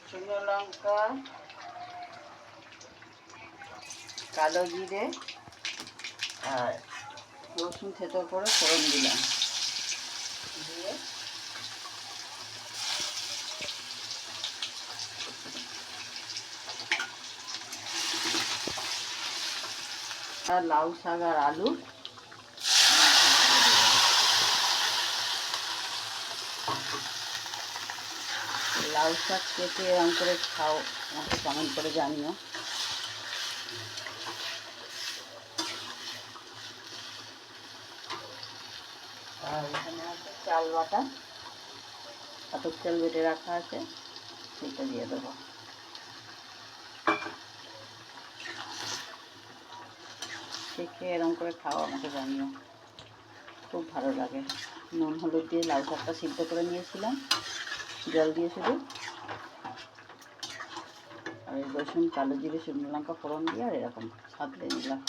শুকনো লঙ্কা, কালো জিরে আর রসুন থেতো করে ফোড়ন দিলাম, দিয়ে আর লাউ শাক আর আলু, লাউ শাক কেটে এরকম করে খাও, আমাকে কমেন্ট করে জানিও। আর এখানে আছে চাল বাটা, আতপ চাল বেটে রাখা আছে, সেটা দিয়ে দেবো। দেখে এরকম করে খাও, আমাকে জানিও, খুব ভালো লাগে। নুন হলুদ দিয়ে লাউ শাকটা সিদ্ধ করে নিয়েছিলাম, জল দিয়ে শুধু, আর রসুন কালো জিরে শুকনো লঙ্কা ফোড়ন দিয়ে আর এরকম সাঁতলে নিলাম।